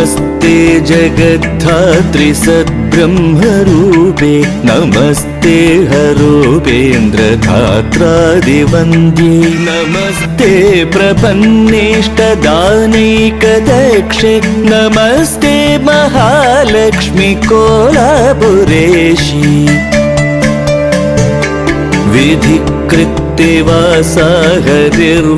नमस्ते जगद्धात्री सद्ब्रह्मरूपे नमस्ते हरूपेन्द्रधात्रादिवन्द्ये नमस्ते प्रपन्नेष्टदानैकदक्षे नमस्ते महालक्ष्मी कोलापुरेशी विधिकृत्ते वासा हरिर्विश्वमेतत्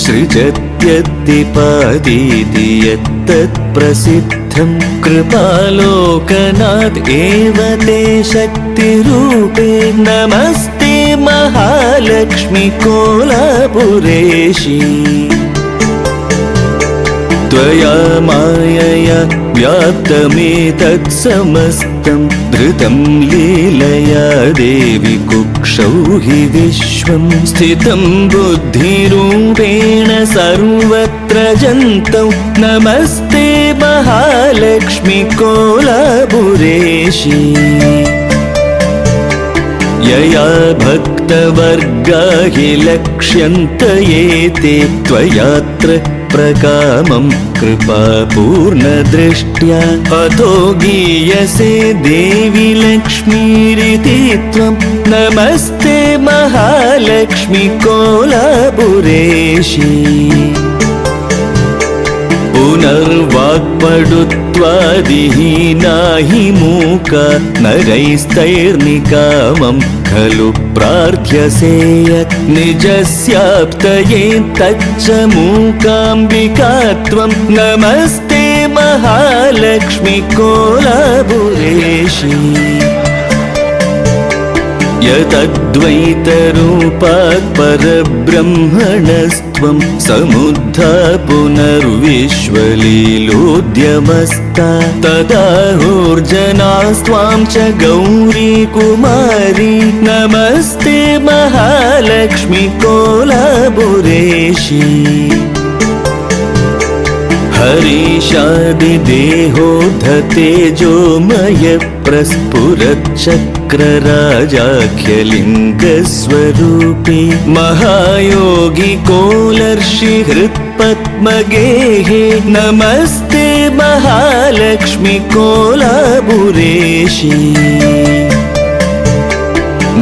सृजत्यद्दिपादीति यत्तत्प्रसिद्धं कृपालोकनाथ एव ते शक्तिरूपे नमस्ते महालक्ष्मी कोलापुरेशी त्वया मायया व्याप्तमेतत् समस्तं धृतं लीलया देवि कुक्षौ हि विश्वं स्थितं बुद्धिरूपेण सर्वत्र जन्तौ नमस्ते महालक्ष्मी कोलापुरेशी यया भक्तवर्गा हि लक्ष्यन्त एते त्वयात्र प्रकामं कृपापूर्णदृष्ट्या अतो गीयसे देवी लक्ष्मीरिति त्वं नमस्ते महालक्ष्मी कोलापुरेशी पुनर्वाक्पटुत्वादिहीना हि मूका नरैस्तैर्निकामं खलु प्रार्थ्यसे यत् निजस्याप्तये तच्च मूकाम्बिका त्वं नमस्ते महालक्ष्मी कोलापुरेशी यतद्वैतरूपात् परब्रह्मणस्त्वं समुद्धा पुनर्विश्वलीलोद्यमस्ता तदाहुर्जनास्त्वां च गौरी कुमारी नमस्ते महालक्ष्मी कोलापुरेशी हरीशादिदेहोद्धतेजोमय प्रस्फुरच्चक्रराजाख्यलिङ्गस्वरूपी महायोगी कोलर्षि हृत्पद्मगेहे नमस्ते महालक्ष्मी कोलापुरेशी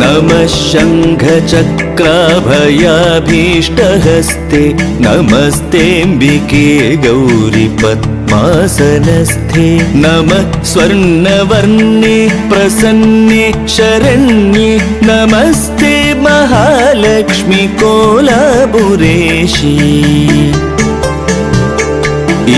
नमः शङ्खचक्राभयाभीष्टहस्ते नमस्तेऽम्बिके गौरि पद्मासनस्थे नमः स्वर्णवर्णे प्रसन्ने शरण्ये नमस्ते महालक्ष्मी कोलापुरेशी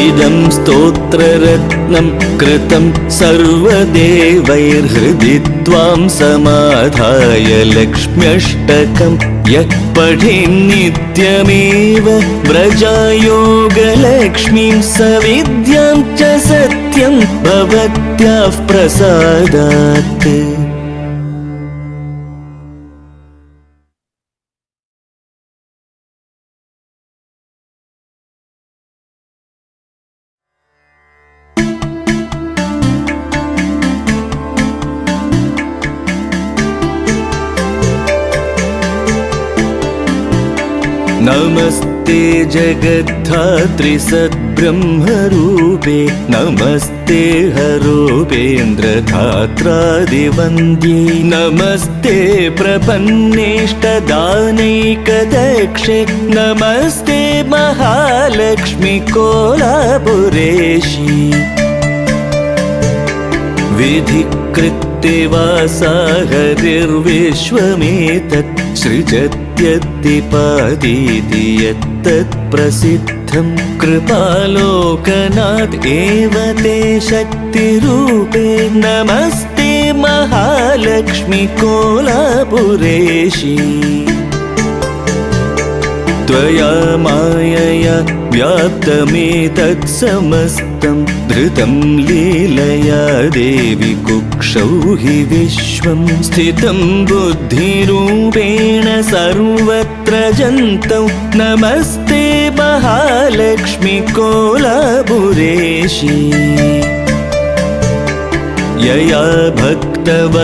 इदं स्तोत्ररत्नं कृतं सर्वदेवैर्हृदि त्वां समाधाय लक्ष्म्यष्टकं यः पठेन्नित्यमेव व्रजायोगलक्ष्मीं सविद्यां च सत्यं भवत्याः प्रसादात् नमस्ते जगद्धात्री सद्ब्रह्मरूपे नमस्ते हरूपेन्द्रधात्रादिवन्द्ये नमस्ते प्रपन्नेष्टदानैकदक्षे नमस्ते महालक्ष्मी कोलापुरेशी विधिकृत्ते वासा हरिर्विश्वमेतत् सृजत्यद्दिपादीति यत्तत्प्रसिद्धं कृपालोकनाथ एव ते शक्तिरूपे नमस्ते महालक्ष्मी कोलापुरेशी त्वया मायया व्याप्तमेतत् समस्तं धृतं लीलया देवि कुक्षौ हि विश्वं स्थितं बुद्धिरूपेण सर्वत्र जन्तौ नमस्ते महालक्ष्मी कोलापुरेशी यया भक्तव